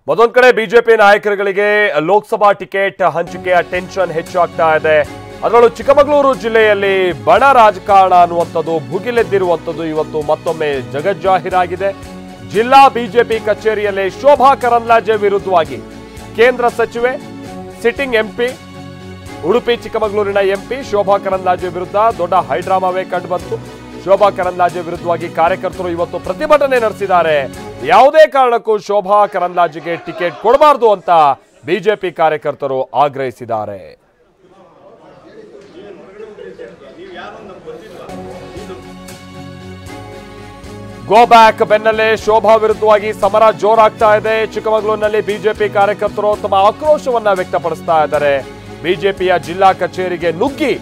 ಮತ್ತೊಂದು ಕಡೆ BJP ನಾಯಕರುಗಳಿಗೆ Lok Sabha ticket ಹಂಚಿಕೆಯ ಟೆನ್ಷನ್ ಹೆಚ್ಚಾಗ್ತಾ ಇದೆ. ಅದರಲ್ಲೂ ಚಿಕ್ಕಮಗಳೂರು ಜಿಲ್ಲೆಯಲ್ಲಿ ಬಣ ರಾಜಕಾರಣ ಅನ್ನುವಂಥದ್ದು ಭುಗಿಲೆದ್ದಿರುವಂಥದ್ದು ಇವತ್ತು ಮತ್ತೊಮ್ಮೆ ಜಗಜ್ಜಾಹೀರಾಗಿದೆ. ಜಿಲ್ಲಾ ಬಿಜೆಪಿ ಕಚೇರಿಯಲ್ಲಿ ಶೋಭಾ ಕರಂದ್ಲಾಜೆ ವಿರುದ್ಧವಾಗಿ ಕೇಂದ್ರ ಸಚಿವೆ ಸಿಟ್ಟಿಂಗ್ ಎಂಪಿ ಉಡುಪಿ ಚಿಕ್ಕಮಗಳೂರಿನ ಎಂಪಿ ಶೋಭಾ ಕರಂದ್ಲಾಜೆ ವಿರುದ್ಧ ದೊಡ್ಡ ಹೈಡ್ರಾಮಾವೇ ಕಂಡುಬಂತು. ಶೋಭಾ ಕರಂದ್ಲಾಜೆ ವಿರುದ್ಧವಾಗಿ ಕಾರ್ಯಕರ್ತರು ಇವತ್ತು ಪ್ರತಿಭಟನೆ ನಡೆಸಿದ್ದಾರೆ. ಯಾವುದೇ ಕಾರಣಕ್ಕೂ ಶೋಭಾ ಕರಂದ್ಲಾಜೆಗೆ ಟಿಕೆಟ್ ಕೊಡಬಾರದು ಅಂತ ಬಿಜೆಪಿ ಕಾರ್ಯಕರ್ತರು ಆಗ್ರಹಿಸಿದ್ದಾರೆ. ಗೋ ಬ್ಯಾಕ್ ಬೆನ್ನಲ್ಲೇ ಶೋಭಾ ವಿರುದ್ಧವಾಗಿ ಸಮರ ಜೋರಾಗ್ತಾ ಇದೆ. ಚಿಕ್ಕಮಗಳೂರಿನಲ್ಲಿ ಬಿಜೆಪಿ ಕಾರ್ಯಕರ್ತರು ತಮ್ಮ ಆಕ್ರೋಶವನ್ನ ವ್ಯಕ್ತಪಡಿಸ್ತಾ ಇದ್ದಾರೆ. ಬಿಜೆಪಿಯ ಜಿಲ್ಲಾ ಕಚೇರಿಗೆ ನುಗ್ಗಿ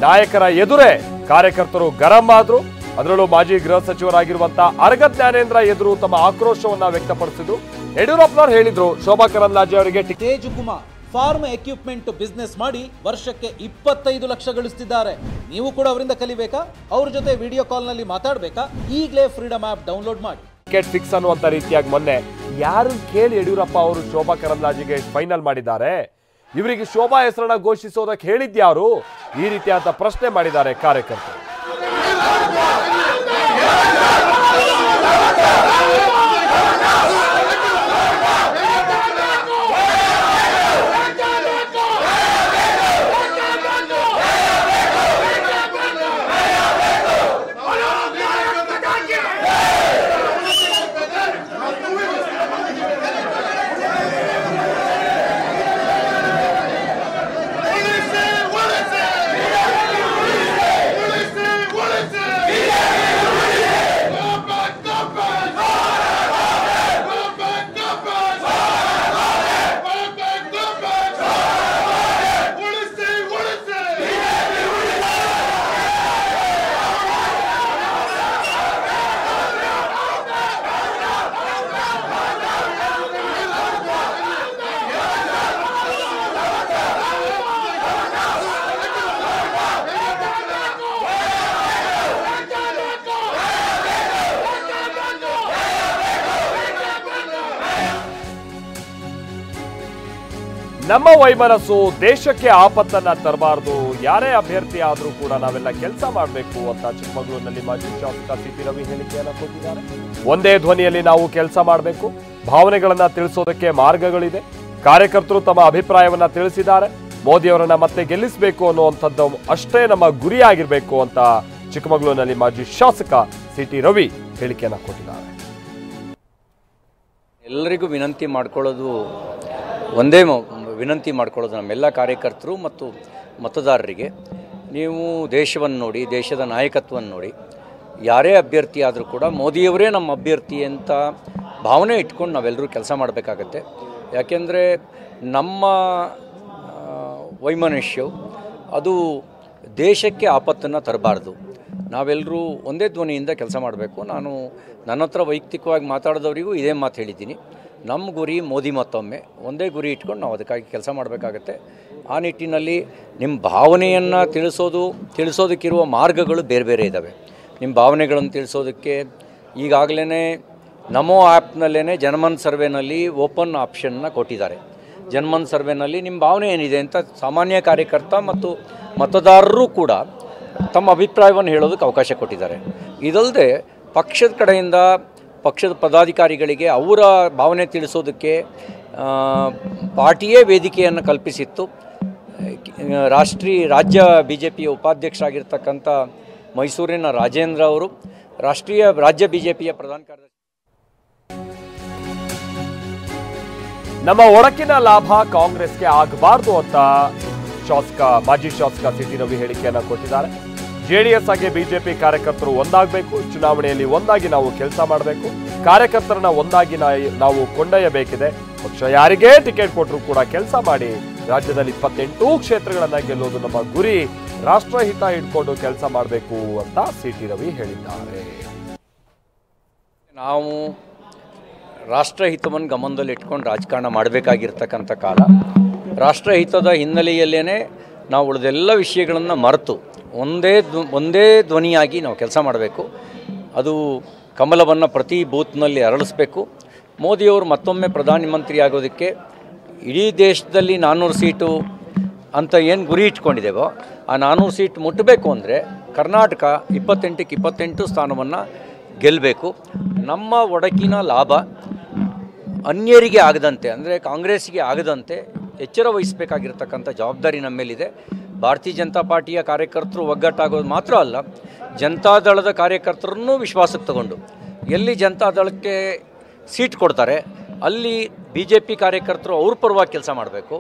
ನಾಯಕರ ಎದುರೇ ಕಾರ್ಯಕರ್ತರು ಗರಂ ಆದ್ರು. ಅದರಲ್ಲೂ ಮಾಜಿ ಗೃಹ ಸಚಿವರಾಗಿರುವಂತಹ ಅರಗ ಜ್ಞಾನೇಂದ್ರ ಎದುರು ತಮ್ಮ ಆಕ್ರೋಶವನ್ನ ವ್ಯಕ್ತಪಡಿಸಿದ್ರು. ಯಡಿಯೂರಪ್ಪನವರು ಹೇಳಿದ್ರು ಶೋಭಾ ಕರಂದ್ಲಾಜೆ ಅವರಿಗೆ ತೇಜುಕುಮಾರ್ ಫಾರ್ಮ್ ಎಕ್ವಿಪ್ಮೆಂಟ್ ಬಿಸ್ನೆಸ್ ಮಾಡಿ ವರ್ಷಕ್ಕೆ 25 ಲಕ್ಷ ಗಳಿಸ್ತಿದ್ದಾರೆ. ನೀವು ಕೂಡ ಅವರಿಂದ ಕಲಿಬೇಕಾ? ಅವ್ರ ಜೊತೆ ವಿಡಿಯೋ ಕಾಲ್ ನಲ್ಲಿ ಮಾತಾಡಬೇಕಾ? ಈಗಲೇ ಫ್ರೀಡಮ್ ಆಪ್ ಡೌನ್ಲೋಡ್ ಮಾಡಿ. ಟಿಕೆಟ್ ಫಿಕ್ಸ್ ಅನ್ನುವಂತ ರೀತಿಯಾಗಿ ಮೊನ್ನೆ ಯಾರು ಕೇಳಿ ಯಡಿಯೂರಪ್ಪ ಅವರು ಶೋಭಾ ಕರಂದ್ಲಾಜೆಗೆ ಫೈನಲ್ ಮಾಡಿದ್ದಾರೆ. ಇವರಿಗೆ ಶೋಭಾ ಹೆಸರನ್ನ ಘೋಷಿಸೋದಕ್ಕೆ ಹೇಳಿದ್ಯಾರು? ಈ ರೀತಿಯಾದ ಪ್ರಶ್ನೆ ಮಾಡಿದ್ದಾರೆ ಕಾರ್ಯಕರ್ತರು. ನಮ್ಮ ವೈಮನಸ್ಸು ದೇಶಕ್ಕೆ ಆಪತ್ತನ್ನ ತರಬಾರದು. ಯಾರೇ ಅಭ್ಯರ್ಥಿ ಆದ್ರೂ ಕೂಡ ನಾವೆಲ್ಲ ಕೆಲಸ ಮಾಡಬೇಕು ಅಂತ ಚಿಕ್ಕಮಗಳೂರಿನಲ್ಲಿ ಮಾಜಿ ಶಾಸಕ ಸಿಟಿ ರವಿ ಹೇಳಿಕೆಯನ್ನು ಕೊಟ್ಟಿದ್ದಾರೆ. ಒಂದೇ ಧ್ವನಿಯಲ್ಲಿ ನಾವು ಕೆಲಸ ಮಾಡಬೇಕು. ಭಾವನೆಗಳನ್ನ ತಿಳಿಸೋದಕ್ಕೆ ಮಾರ್ಗಗಳಿದೆ. ಕಾರ್ಯಕರ್ತರು ತಮ್ಮ ಅಭಿಪ್ರಾಯವನ್ನ ತಿಳಿಸಿದ್ದಾರೆ. ಮೋದಿ ಅವರನ್ನ ಮತ್ತೆ ಗೆಲ್ಲಿಸಬೇಕು ಅನ್ನುವಂಥದ್ದು ಅಷ್ಟೇ ನಮ್ಮ ಗುರಿಯಾಗಿರ್ಬೇಕು ಅಂತ ಚಿಕ್ಕಮಗಳೂರಿನಲ್ಲಿ ಮಾಜಿ ಶಾಸಕ ಸಿಟಿ ರವಿ ಹೇಳಿಕೆಯನ್ನು ಕೊಟ್ಟಿದ್ದಾರೆ. ಎಲ್ಲರಿಗೂ ವಿನಂತಿ ಮಾಡ್ಕೊಳ್ಳೋದು ಒಂದೇ ವಿನಂತಿ ಮಾಡ್ಕೊಳ್ಳೋದು ನಮ್ಮೆಲ್ಲ ಕಾರ್ಯಕರ್ತರು ಮತ್ತು ಮತದಾರರಿಗೆ, ನೀವು ದೇಶವನ್ನು ನೋಡಿ, ದೇಶದ ನಾಯಕತ್ವವನ್ನು ನೋಡಿ, ಯಾರೇ ಅಭ್ಯರ್ಥಿ ಆದರೂ ಕೂಡ ಮೋದಿಯವರೇ ನಮ್ಮ ಅಭ್ಯರ್ಥಿ ಅಂತ ಭಾವನೆ ಇಟ್ಕೊಂಡು ನಾವೆಲ್ಲರೂ ಕೆಲಸ ಮಾಡಬೇಕಾಗತ್ತೆ. ಯಾಕೆಂದರೆ ನಮ್ಮ ವೈಮನಸ್ಯವು ಅದು ದೇಶಕ್ಕೆ ಆಪತ್ತನ್ನು ತರಬಾರ್ದು. ನಾವೆಲ್ಲರೂ ಒಂದೇ ಧ್ವನಿಯಿಂದ ಕೆಲಸ ಮಾಡಬೇಕು. ನನ್ನ ಹತ್ರ ವೈಯಕ್ತಿಕವಾಗಿ ಮಾತಾಡಿದವರಿಗೂ ಇದೇ ಮಾತು ಹೇಳಿದ್ದೀನಿ. ನಮ್ಮ ಗುರಿ ಮೋದಿ ಮತ್ತೊಮ್ಮೆ, ಒಂದೇ ಗುರಿ ಇಟ್ಕೊಂಡು ನಾವು ಅದಕ್ಕಾಗಿ ಕೆಲಸ ಮಾಡಬೇಕಾಗತ್ತೆ. ಆ ನಿಟ್ಟಿನಲ್ಲಿ ನಿಮ್ಮ ಭಾವನೆಯನ್ನು ತಿಳಿಸೋದಕ್ಕಿರುವ ಮಾರ್ಗಗಳು ಬೇರೆ ಬೇರೆ ಇದ್ದಾವೆ. ನಿಮ್ಮ ಭಾವನೆಗಳನ್ನು ತಿಳಿಸೋದಕ್ಕೆ ಈಗಾಗಲೇ ನಮೋ ಆ್ಯಪ್ನಲ್ಲೇ ಜನಮನ್ ಸರ್ವೆನಲ್ಲಿ ಓಪನ್ ಆಪ್ಷನ್ನ ಕೊಟ್ಟಿದ್ದಾರೆ. ಜನಮನ್ ಸರ್ವೆನಲ್ಲಿ ನಿಮ್ಮ ಭಾವನೆ ಏನಿದೆ ಅಂತ ಸಾಮಾನ್ಯ ಕಾರ್ಯಕರ್ತ ಮತ್ತು ಮತದಾರರು ಕೂಡ ತಮ್ಮ ಅಭಿಪ್ರಾಯವನ್ನು ಹೇಳೋದಕ್ಕೆ ಅವಕಾಶ ಕೊಟ್ಟಿದ್ದಾರೆ. ಇದಲ್ಲದೆ ಪಕ್ಷದ ಕಡೆಯಿಂದ ಪಕ್ಷದ ಪದಾಧಿಕಾರಿಗಳಿಗೆ ಅವರ ಭಾವನೆ ತಿಳಿಸೋದಕ್ಕೆ ಪಾರ್ಟಿಯೇ ವೇದಿಕೆಯನ್ನು ಕಲ್ಪಿಸಿತ್ತು. ರಾಜ್ಯ ಬಿಜೆಪಿಯ ಉಪಾಧ್ಯಕ್ಷರಾಗಿರ್ತಕ್ಕಂಥ ಮೈಸೂರಿನ ರಾಜೇಂದ್ರ ಅವರು ರಾಜ್ಯ ಬಿಜೆಪಿಯ ಪ್ರಧಾನ ಕಾರ್ಯದರ್ಶಿ. ನಮ್ಮ ಒಡಕಿನ ಲಾಭ ಕಾಂಗ್ರೆಸ್ಗೆ ಆಗಬಾರ್ದು ಅಂತ ಮಾಜಿ ಶಾಸಕ ಸಿಟಿ ರವಿ ಹೇಳಿಕೆಯನ್ನು ಕೊಟ್ಟಿದ್ದಾರೆ. ಜೆಡಿಎಸ್ ಆಗಿ ಬಿಜೆಪಿ ಕಾರ್ಯಕರ್ತರು ಒಂದಾಗಬೇಕು. ಚುನಾವಣೆಯಲ್ಲಿ ಒಂದಾಗಿ ನಾವು ಕೆಲಸ ಮಾಡಬೇಕು. ಕಾರ್ಯಕರ್ತರನ್ನ ಒಂದಾಗಿ ನಾವು ಕೊಂಡೊಯ್ಯಬೇಕಿದೆ. ಪಕ್ಷ ಯಾರಿಗೇ ಟಿಕೆಟ್ ಕೊಟ್ಟರು ಕೂಡ ಕೆಲಸ ಮಾಡಿ ರಾಜ್ಯದಲ್ಲಿ 28 ಕ್ಷೇತ್ರಗಳನ್ನ ಗೆಲ್ಲೋದು ನಮ್ಮ ಗುರಿ. ರಾಷ್ಟ್ರಹಿತ ಹಿಡ್ಕೊಂಡು ಕೆಲಸ ಮಾಡಬೇಕು ಅಂತ ಸಿಟಿ ರವಿ ಹೇಳಿದ್ದಾರೆ. ನಾವು ರಾಷ್ಟ್ರಹಿತವನ್ನು ಗಮನದಲ್ಲಿ ಇಟ್ಕೊಂಡು ರಾಜಕಾರಣ ಮಾಡಬೇಕಾಗಿರ್ತಕ್ಕಂಥ ಕಾಲ. ರಾಷ್ಟ್ರಹಿತದ ಹಿನ್ನೆಲೆಯಲ್ಲೇ ನಾವು ಉಳಿದೆಲ್ಲ ವಿಷಯಗಳನ್ನು ಮರೆತು ಒಂದೇ ಧ್ವನಿಯಾಗಿ ನಾವು ಕೆಲಸ ಮಾಡಬೇಕು. ಅದು ಕಮಲವನ್ನು ಪ್ರತಿ ಬೂತ್ನಲ್ಲಿ ಅರಳಿಸಬೇಕು. ಮೋದಿಯವರು ಮತ್ತೊಮ್ಮೆ ಪ್ರಧಾನಮಂತ್ರಿ ಆಗೋದಕ್ಕೆ ಇಡೀ ದೇಶದಲ್ಲಿ 400 ಸೀಟು ಅಂತ ಏನು ಗುರಿ ಇಟ್ಕೊಂಡಿದ್ದೇವೋ ಆ 400 ಸೀಟ್ ಮುಟ್ಟಬೇಕು ಅಂದರೆ ಕರ್ನಾಟಕ 28ಕ್ಕೆ 28 ಸ್ಥಾನವನ್ನು ಗೆಲ್ಲಬೇಕು. ನಮ್ಮ ಒಡಕಿನ ಲಾಭ ಅನ್ಯರಿಗೆ ಆಗದಂತೆ, ಅಂದರೆ ಕಾಂಗ್ರೆಸ್ಸಿಗೆ ಆಗದಂತೆ ಎಚ್ಚರ ವಹಿಸಬೇಕಾಗಿರ್ತಕ್ಕಂಥ ಜವಾಬ್ದಾರಿ ನಮ್ಮ ಮೇಲಿದೆ. ಭಾರತೀಯ ಜನತಾ ಪಾರ್ಟಿಯ ಕಾರ್ಯಕರ್ತರು ಒಗ್ಗಟ್ಟಾಗೋದು ಮಾತ್ರ ಅಲ್ಲ, ಜನತಾದಳದ ಕಾರ್ಯಕರ್ತರನ್ನು ವಿಶ್ವಾಸಕ್ಕೆ ತಗೊಂಡು ಎಲ್ಲಿ ಜನತಾದಳಕ್ಕೆ ಸೀಟ್ ಕೊಡ್ತಾರೆ ಅಲ್ಲಿ BJP ಕಾರ್ಯಕರ್ತರು ಅವ್ರ ಪರವಾಗಿ ಕೆಲಸ ಮಾಡಬೇಕು.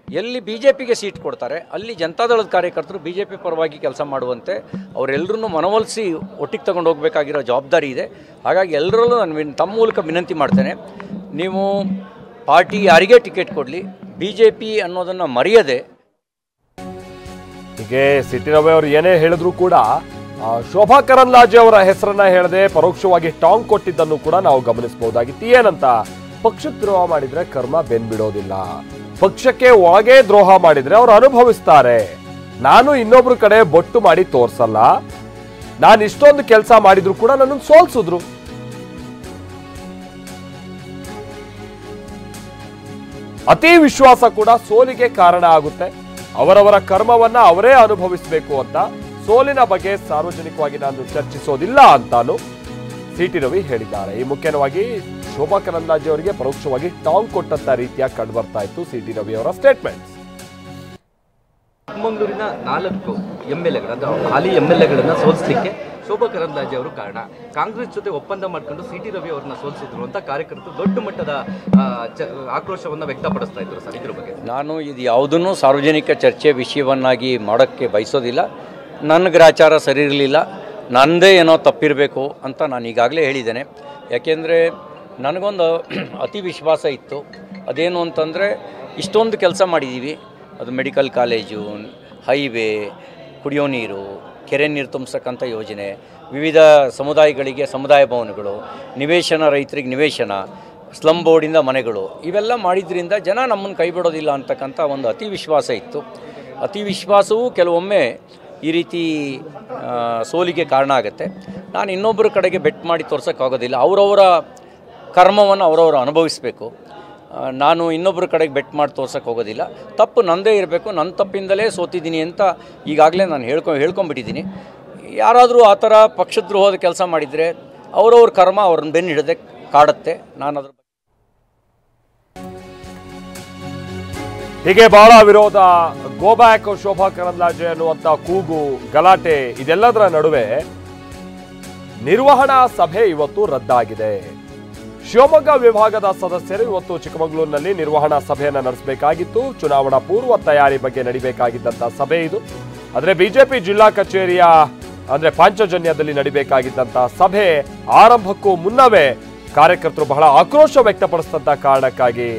ಎಲ್ಲಿ BJPಗೆ ಸೀಟ್ ಕೊಡ್ತಾರೆ ಅಲ್ಲಿ ಜನತಾದಳದ ಕಾರ್ಯಕರ್ತರು BJP ಪರವಾಗಿ ಕೆಲಸ ಮಾಡುವಂತೆ ಅವರೆಲ್ಲರನ್ನೂ ಮನವೊಲಿಸಿ ಒಟ್ಟಿಗೆ ತಗೊಂಡು ಹೋಗಬೇಕಾಗಿರೋ ಜವಾಬ್ದಾರಿ ಇದೆ. ಹಾಗಾಗಿ ಎಲ್ಲರಲ್ಲೂ ನಾನು ತಮ್ಮ ಮೂಲಕ ವಿನಂತಿ ಮಾಡ್ತೇನೆ, ನೀವು ಪಾರ್ಟಿ ಯಾರಿಗೇ ಟಿಕೆಟ್ ಕೊಡಲಿ BJP ಅನ್ನೋದನ್ನು ಮರೆಯದೆ. ಹೀಗೆ ಸಿಟಿ ರವಿ ಅವರು ಏನೇ ಹೇಳಿದ್ರು ಕೂಡ ಶೋಭಾ ಕರಂದ್ಲಾಜೆ ಅವರ ಹೆಸರನ್ನ ಹೇಳದೆ ಪರೋಕ್ಷವಾಗಿ ಟಾಂಗ್ ಕೊಟ್ಟಿದ್ದನ್ನು ಕೂಡ ನಾವು ಗಮನಿಸಬಹುದಾಗಿತ್ತು. ಏನಂತ, ಪಕ್ಷಕ್ಕೆ ದ್ರೋಹ ಮಾಡಿದ್ರೆ ಕರ್ಮ ಬೆನ್ಬಿಡೋದಿಲ್ಲ, ಪಕ್ಷಕ್ಕೆ ಒಳಗೆ ದ್ರೋಹ ಮಾಡಿದ್ರೆ ಅವ್ರು ಅನುಭವಿಸ್ತಾರೆ. ನಾನು ಇನ್ನೊಬ್ರು ಕಡೆ ಬೊಟ್ಟು ಮಾಡಿ ತೋರ್ಸಲ್ಲ, ನಾನು ಇಷ್ಟೊಂದು ಕೆಲಸ ಮಾಡಿದ್ರು ಕೂಡ ನನ್ನನ್ನು ಸೋಲ್ಸಿದ್ರು. ಅತಿ ವಿಶ್ವಾಸ ಕೂಡ ಸೋಲಿಗೆ ಕಾರಣ ಆಗುತ್ತೆ. ಅವರವರ ಕರ್ಮವನ್ನ ಅವರೇ ಅನುಭವಿಸಬೇಕು ಅಂತ ಸೋಲಿನ ಬಗ್ಗೆ ಸಾರ್ವಜನಿಕವಾಗಿ ನಾನು ಚರ್ಚಿಸೋದಿಲ್ಲ ಅಂತಾನು ಸಿಟಿ ರವಿ ಹೇಳಿದ್ದಾರೆ. ಈ ಮುಖ್ಯವಾಗಿ ಶೋಭಾ ಕರಂದ್ಲಾಜೆ ಅವರಿಗೆ ಪರೋಕ್ಷವಾಗಿ ಟಾಂಗ್ ಕೊಟ್ಟಂತ ರೀತಿಯ ಕಂಡು ಬರ್ತಾ ಇತ್ತು ಸಿಟಿ ರವಿ ಅವರ ಸ್ಟೇಟ್ಮೆಂಟ್. ಚಿಕ್ಕಮಗಳೂರಿನ 4 MLAಗಳು ಅಂದ್ರೆ ಹಾಲಿ MLAಗಳನ್ನ ಸೋಲಿಸಲಿಕ್ಕೆ ಶೋಭಾ ಕರಂದ್ಲಾಜೆ ಅವರು ಕಾರಣ. ಕಾಂಗ್ರೆಸ್ ಜೊತೆ ಒಪ್ಪಂದ ಮಾಡ್ಕೊಂಡು ಸಿಟಿ ರವಿ ಅವರನ್ನ ಸೋಲಿಸಿದ್ರು ಅಂತ ಕಾರ್ಯಕರ್ತರು ದೊಡ್ಡ ಮಟ್ಟದ ಆಕ್ರೋಶವನ್ನು ವ್ಯಕ್ತಪಡಿಸ್ತಾ ಇದ್ರು ಸರ್. ಇದ್ರ ಬಗ್ಗೆ ನಾನು ಇದು ಯಾವುದನ್ನು ಸಾರ್ವಜನಿಕ ಚರ್ಚೆ ವಿಷಯವನ್ನಾಗಿ ಮಾಡೋಕ್ಕೆ ಬಯಸೋದಿಲ್ಲ. ನನ್ನ ಗ್ರಾಚಾರ ಸರಿ ಇರಲಿಲ್ಲ, ನನ್ನದೇ ಏನೋ ತಪ್ಪಿರಬೇಕು ಅಂತ ನಾನು ಈಗಾಗಲೇ ಹೇಳಿದ್ದೇನೆ. ಯಾಕೆಂದರೆ ನನಗೊಂದು ಅತಿ ವಿಶ್ವಾಸ ಇತ್ತು. ಅದೇನು ಅಂತಂದರೆ ಇಷ್ಟೊಂದು ಕೆಲಸ ಮಾಡಿದ್ದೀವಿ, ಅದು ಮೆಡಿಕಲ್ ಕಾಲೇಜು, ಹೈವೇ, ಕುಡಿಯೋ ನೀರು, ಕೆರೆ ನೀರು ತುಂಬಿಸ್ತಕ್ಕಂಥ ಯೋಜನೆ, ವಿವಿಧ ಸಮುದಾಯಗಳಿಗೆ ಸಮುದಾಯ ಭವನಗಳು, ನಿವೇಶನ ರೈತರಿಗೆ ನಿವೇಶನ, ಸ್ಲಮ್ ಬೋರ್ಡಿಂದ ಮನೆಗಳು, ಇವೆಲ್ಲ ಮಾಡಿದ್ರಿಂದ ಜನ ನಮ್ಮನ್ನು ಕೈ ಬಿಡೋದಿಲ್ಲ ಅಂತಕ್ಕಂಥ ಒಂದು ಅತಿ ವಿಶ್ವಾಸ ಇತ್ತು. ಅತಿ ವಿಶ್ವಾಸವೂ ಕೆಲವೊಮ್ಮೆ ಈ ರೀತಿ ಸೋಲಿಗೆ ಕಾರಣ ಆಗುತ್ತೆ. ನಾನು ಇನ್ನೊಬ್ಬರ ಕಡೆಗೆ ಬೆಟ್ ಮಾಡಿ ತೋರ್ಸೋಕ್ಕಾಗೋದಿಲ್ಲ. ಅವರವರ ಕರ್ಮವನ್ನು ಅವರವರು ಅನುಭವಿಸಬೇಕು. ನಾನು ಇನ್ನೊಬ್ಬರ ಕಡೆಗೆ ಬೆಟ್ ಮಾಡಿ ತೋರ್ಸೋಕ್ಕೆ ಹೋಗೋದಿಲ್ಲ. ತಪ್ಪು ನನ್ನದೇ ಇರಬೇಕು, ನನ್ನ ತಪ್ಪಿಂದಲೇ ಸೋತಿದ್ದೀನಿ ಅಂತ ಈಗಾಗಲೇ ನಾನು ಹೇಳ್ಕೊಂಬಿಟ್ಟಿದ್ದೀನಿ. ಯಾರಾದರೂ ಆ ಥರ ಪಕ್ಷದ್ರೋಹದ ಕೆಲಸ ಮಾಡಿದರೆ ಅವರವ್ರ ಕರ್ಮ ಅವ್ರನ್ನ ಬೆನ್ನು ಹಿಡದೆ ಕಾಡುತ್ತೆ. ನಾನು ಅದ್ರ ಹೀಗೆ ಬಹಳ ವಿರೋಧ, ಗೋ ಬ್ಯಾಕ್ ಶೋಭಾ ಕರಂದ್ಲಾಜೆ ಅನ್ನುವಂತ ಕೂಗು, ಗಲಾಟೆ, ಇದೆಲ್ಲದರ ನಡುವೆ ನಿರ್ವಹಣಾ ಸಭೆ ಇವತ್ತು ರದ್ದಾಗಿದೆ. ಶಿವಮೊಗ್ಗ ವಿಭಾಗದ ಸದಸ್ಯರು ಇವತ್ತು ಚಿಕ್ಕಮಗಳೂರಿನಲ್ಲಿ ನಿರ್ವಹಣಾ ಸಭೆಯನ್ನು ನಡೆಸಬೇಕಾಗಿತ್ತು. ಚುನಾವಣಾ ಪೂರ್ವ ತಯಾರಿ ಬಗ್ಗೆ ನಡಿಬೇಕಾಗಿದ್ದಂಥ ಸಭೆ ಇದು. ಆದರೆ ಬಿಜೆಪಿ ಜಿಲ್ಲಾ ಕಚೇರಿಯ ಅಂದ್ರೆ ಪಾಂಚಜನ್ಯದಲ್ಲಿ ನಡಿಬೇಕಾಗಿದ್ದಂಥ ಸಭೆ ಆರಂಭಕ್ಕೂ ಮುನ್ನವೇ ಕಾರ್ಯಕರ್ತರು ಬಹಳ ಆಕ್ರೋಶ ವ್ಯಕ್ತಪಡಿಸಿದಂಥ ಕಾರಣಕ್ಕಾಗಿ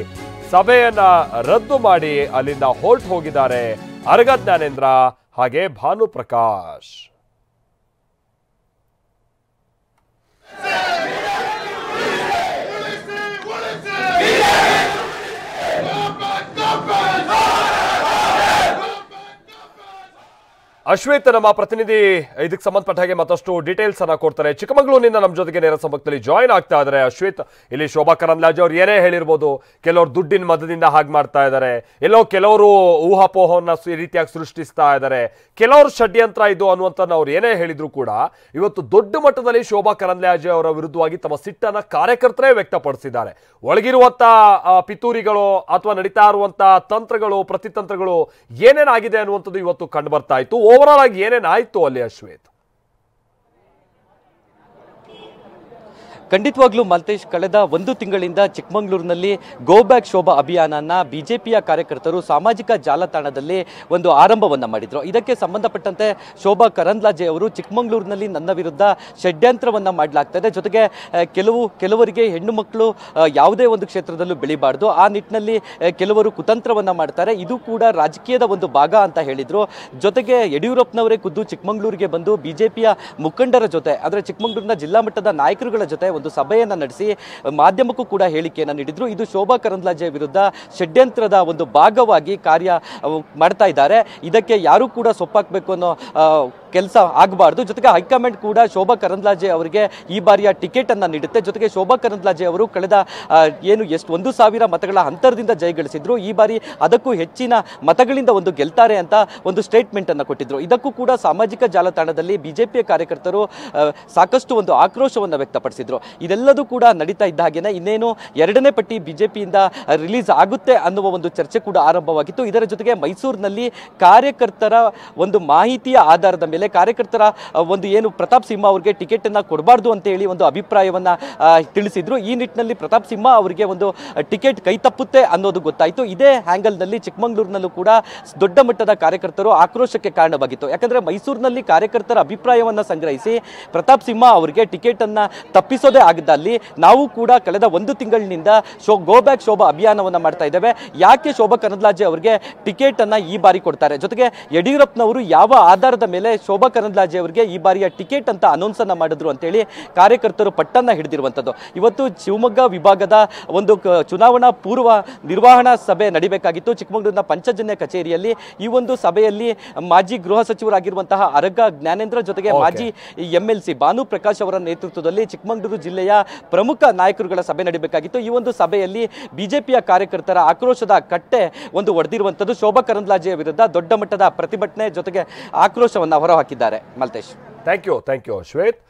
ಸಭೆಯನ್ನ ರದ್ದು ಮಾಡಿ ಅಲ್ಲಿಂದ ಹೊರಟು ಹೋಗಿದ್ದಾರೆ ಅರಗ ಜ್ಞಾನೇಂದ್ರ ಹಾಗೆ ಭಾನುಪ್ರಕಾಶ್. ಅಶ್ವೇತ್ ನಮ್ಮ ಪ್ರತಿನಿಧಿ ಇದಕ್ಕೆ ಸಂಬಂಧಪಟ್ಟ ಹಾಗೆ ಮತ್ತಷ್ಟು ಡೀಟೇಲ್ಸ್ ಅನ್ನ ಕೊಡ್ತಾರೆ. ಚಿಕ್ಕಮಗಳೂರಿನಿಂದ ನಮ್ಮ ಜೊತೆಗೆ ನೇರ ಸಂಪರ್ಕದಲ್ಲಿ ಜಾಯಿನ್ ಆಗ್ತಾ ಇದ್ದಾರೆ ಅಶ್ವೇತ್. ಇಲ್ಲಿ ಶೋಭಾ ಕರಂದ್ಲಾಜೆ ಅವ್ರು ಏನೇ ಹೇಳಿರ್ಬೋದು, ಕೆಲವರು ದುಡ್ಡಿನ ಮದದಿಂದ ಹಾಗೆ ಮಾಡ್ತಾ ಇದ್ದಾರೆ, ಎಲ್ಲೋ ಕೆಲವರು ಊಹಾಪೋಹವನ್ನ ಈ ರೀತಿಯಾಗಿ ಸೃಷ್ಟಿಸ್ತಾ ಇದ್ದಾರೆ, ಕೆಲವರು ಷಡ್ಯಂತ್ರ ಇದು ಅನ್ನುವಂಥದ್ದು ಅವ್ರು ಏನೇ ಹೇಳಿದ್ರು ಕೂಡ ಇವತ್ತು ದೊಡ್ಡ ಮಟ್ಟದಲ್ಲಿ ಶೋಭಾ ಕರಂದ್ಲಾಜೆ ಅವರ ವಿರುದ್ಧವಾಗಿ ತಮ್ಮ ಸಿಟ್ಟನ್ನ ಕಾರ್ಯಕರ್ತರೇ ವ್ಯಕ್ತಪಡಿಸಿದ್ದಾರೆ. ಒಳಗಿರುವಂತ ಪಿತೂರಿಗಳು ಅಥವಾ ನಡೀತಾ ಇರುವಂತ ತಂತ್ರಗಳು, ಪ್ರತಿತಂತ್ರಗಳು ಏನೇನಾಗಿದೆ ಅನ್ನುವಂಥದ್ದು ಇವತ್ತು ಕಂಡು ಬರ್ತಾ ಇತ್ತು. ಓವರಾಲ್ ಆಗಿ ಏನೇನಾಯ್ತು ಅಲ್ಲಿ ಅಶ್ವೇತ್? ಖಂಡಿತವಾಗ್ಲೂ ಮಲ್ತೇಶ್, ಕಳೆದ 1 ತಿಂಗಳಿಂದ ಚಿಕ್ಕಮಗಳೂರಿನಲ್ಲಿ ಗೋ ಬ್ಯಾಕ್ ಶೋಭಾ ಅಭಿಯಾನನ ಬಿಜೆಪಿಯ ಕಾರ್ಯಕರ್ತರು ಸಾಮಾಜಿಕ ಜಾಲತಾಣದಲ್ಲಿ ಒಂದು ಆರಂಭವನ್ನು ಮಾಡಿದ್ರು. ಇದಕ್ಕೆ ಸಂಬಂಧಪಟ್ಟಂತೆ ಶೋಭಾ ಕರಂದ್ಲಾಜೆ ಅವರು ಚಿಕ್ಕಮಗಳೂರಿನಲ್ಲಿ ನನ್ನ ವಿರುದ್ಧ ಷಡ್ಯಂತ್ರವನ್ನು ಮಾಡಲಾಗ್ತದೆ, ಜೊತೆಗೆ ಕೆಲವರಿಗೆ ಹೆಣ್ಣು ಮಕ್ಕಳು ಯಾವುದೇ ಒಂದು ಕ್ಷೇತ್ರದಲ್ಲೂ ಬೆಳಿಬಾರ್ದು, ಆ ನಿಟ್ಟಿನಲ್ಲಿ ಕೆಲವರು ಕುತಂತ್ರವನ್ನು ಮಾಡ್ತಾರೆ, ಇದು ಕೂಡ ರಾಜಕೀಯದ ಒಂದು ಭಾಗ ಅಂತ ಹೇಳಿದ್ರು. ಜೊತೆಗೆ ಯಡಿಯೂರಪ್ಪನವರೇ ಖುದ್ದು ಚಿಕ್ಕಮಗಳೂರಿಗೆ ಬಂದು ಬಿಜೆಪಿಯ ಮುಖಂಡರ ಜೊತೆ, ಅಂದರೆ ಚಿಕ್ಕಮಗಳೂರಿನ ಜಿಲ್ಲಾ ಮಟ್ಟದ ನಾಯಕರುಗಳ ಜೊತೆ ಒಂದು ಸಭೆಯನ್ನು ನಡೆಸಿ ಮಾಧ್ಯಮಕ್ಕೂ ಕೂಡ ಹೇಳಿಕೆಯನ್ನು ನೀಡಿದ್ರು. ಇದು ಶೋಭಾ ಕರಂದ್ಲಾಜೆ ವಿರುದ್ಧ ಷಡ್ಯಂತ್ರದ ಒಂದು ಭಾಗವಾಗಿ ಕಾರ್ಯ ಮಾಡ್ತಾ ಇದ್ದಾರೆ. ಇದಕ್ಕೆ ಯಾರು ಕೂಡ ಸೊಪ್ಪಾಕಬೇಕು ಅನ್ನೋ ಕೆಲಸ ಆಗಬಾರ್ದು. ಜೊತೆಗೆ ಹೈಕಮಾಂಡ್ ಕೂಡ ಶೋಭಾ ಕರಂದ್ಲಾಜೆ ಅವರಿಗೆ ಈ ಬಾರಿಯ ಟಿಕೆಟ್ ಅನ್ನ ನೀಡುತ್ತೆ. ಜೊತೆಗೆ ಶೋಭಾ ಕರಂದ್ಲಾಜೆ ಅವರು ಕಳೆದ ಏನು ಎಷ್ಟು 1,000 ಮತಗಳ ಅಂತರದಿಂದ ಜಯಗಳಿಸಿದ್ರು, ಈ ಬಾರಿ ಅದಕ್ಕೂ ಹೆಚ್ಚಿನ ಮತಗಳಿಂದ ಒಂದು ಗೆಲ್ತಾರೆ ಅಂತ ಒಂದು ಸ್ಟೇಟ್ಮೆಂಟ್ ಅನ್ನು ಕೊಟ್ಟಿದ್ರು. ಇದಕ್ಕೂ ಕೂಡ ಸಾಮಾಜಿಕ ಜಾಲತಾಣದಲ್ಲಿ ಬಿಜೆಪಿಯ ಕಾರ್ಯಕರ್ತರು ಸಾಕಷ್ಟು ಒಂದು ಆಕ್ರೋಶವನ್ನು ವ್ಯಕ್ತಪಡಿಸಿದ್ರು. ಇದೆಲ್ಲದೂ ಕೂಡ ನಡೀತಾ ಇದ್ದ ಹಾಗೇನೆ ಇನ್ನೇನು 2ನೇ ಪಟ್ಟಿ ಬಿಜೆಪಿಯಿಂದ ರಿಲೀಸ್ ಆಗುತ್ತೆ ಅನ್ನುವ ಒಂದು ಚರ್ಚೆ ಕೂಡ ಆರಂಭವಾಗಿತ್ತು. ಇದರ ಜೊತೆಗೆ ಮೈಸೂರಿನಲ್ಲಿ ಕಾರ್ಯಕರ್ತರ ಒಂದು ಮಾಹಿತಿಯ ಆಧಾರದ ಮೇಲೆ ಕಾರ್ಯಕರ್ತರ ಒಂದು ಏನು ಪ್ರತಾಪ್ ಸಿಂಹ ಅವರಿಗೆ ಟಿಕೆಟ್ ಅನ್ನ ಕೊಡಬಾರ್ದು ಅಂತ ಹೇಳಿ ಒಂದು ಅಭಿಪ್ರಾಯವನ್ನ ತಿಳಿಸಿದ್ರು. ಈ ನಿಟ್ಟಿನಲ್ಲಿ ಪ್ರತಾಪ್ ಸಿಂಹ ಅವರಿಗೆ ಒಂದು ಟಿಕೆಟ್ ಕೈ ತಪ್ಪುತ್ತೆ ಅನ್ನೋದು ಗೊತ್ತಾಯಿತು. ಇದೇ ಹ್ಯಾಂಗಲ್ ನಲ್ಲಿ ಚಿಕ್ಕಮಗಳೂರಿನಲ್ಲೂ ಕೂಡ ದೊಡ್ಡ ಮಟ್ಟದ ಕಾರ್ಯಕರ್ತರು ಆಕ್ರೋಶಕ್ಕೆ ಕಾರಣವಾಗಿತ್ತು. ಯಾಕಂದ್ರೆ ಮೈಸೂರಿನಲ್ಲಿ ಕಾರ್ಯಕರ್ತರ ಅಭಿಪ್ರಾಯವನ್ನ ಸಂಗ್ರಹಿಸಿ ಪ್ರತಾಪ್ ಸಿಂಹ ಅವರಿಗೆ ಟಿಕೆಟ್ ಅನ್ನ ತಪ್ಪಿಸೋದೇ ಆಗಿದ್ದಲ್ಲಿ ನಾವು ಕೂಡ ಕಳೆದ 1 ತಿಂಗಳಿನಿಂದ ಗೋ ಬ್ಯಾಕ್ ಶೋಭಾ ಅಭಿಯಾನವನ್ನ ಮಾಡ್ತಾ ಇದ್ದೇವೆ, ಯಾಕೆ ಶೋಭಾ ಕರಂದ್ಲಾಜೆ ಅವರಿಗೆ ಟಿಕೆಟ್ ಅನ್ನ ಈ ಬಾರಿ ಕೊಡ್ತಾರೆ, ಜೊತೆಗೆ ಯಡಿಯೂರಪ್ಪನವರು ಯಾವ ಆಧಾರದ ಮೇಲೆ ಶೋಭಾ ಕರಂದ್ಲಾಜೆ ಅವರಿಗೆ ಈ ಬಾರಿಯ ಟಿಕೆಟ್ ಅಂತ ಅನೌನ್ಸ್ ಅನ್ನ ಮಾಡಿದ್ರು ಅಂತೇಳಿ ಕಾರ್ಯಕರ್ತರು ಪಟ್ಟನ್ನ ಹಿಡಿದಿರುವಂತದ್ದು. ಇವತ್ತು ಶಿವಮೊಗ್ಗ ವಿಭಾಗದ ಒಂದು ಚುನಾವಣಾ ಪೂರ್ವ ನಿರ್ವಹಣಾ ಸಭೆ ನಡೀಬೇಕಾಗಿತ್ತು ಚಿಕ್ಕಮಗಳೂರಿನ ಪಂಚಜನ್ಯ ಕಚೇರಿಯಲ್ಲಿ. ಈ ಒಂದು ಸಭೆಯಲ್ಲಿ ಮಾಜಿ ಗೃಹ ಸಚಿವರಾಗಿರುವಂತಹ ಅರಗ ಜ್ಞಾನೇಂದ್ರ ಜೊತೆಗೆ ಮಾಜಿ MLC ಭಾನು ಪ್ರಕಾಶ್ ಅವರ ನೇತೃತ್ವದಲ್ಲಿ ಚಿಕ್ಕಮಗಳೂರು ಜಿಲ್ಲೆಯ ಪ್ರಮುಖ ನಾಯಕರುಗಳ ಸಭೆ ನಡೀಬೇಕಾಗಿತ್ತು. ಈ ಒಂದು ಸಭೆಯಲ್ಲಿ ಬಿಜೆಪಿಯ ಕಾರ್ಯಕರ್ತರ ಆಕ್ರೋಶದ ಕಟ್ಟೆ ಒಂದು ಒಡೆದಿರುವಂತದ್ದು. ಶೋಭಾ ಕರಂದ್ಲಾಜೆ ವಿರುದ್ಧ ದೊಡ್ಡ ಮಟ್ಟದ ಪ್ರತಿಭಟನೆ ಜೊತೆಗೆ ಆಕ್ರೋಶವನ್ನು ಹೊರಹಾಕಿದ್ದಾರೆ. Maltesh, thank you Shwet.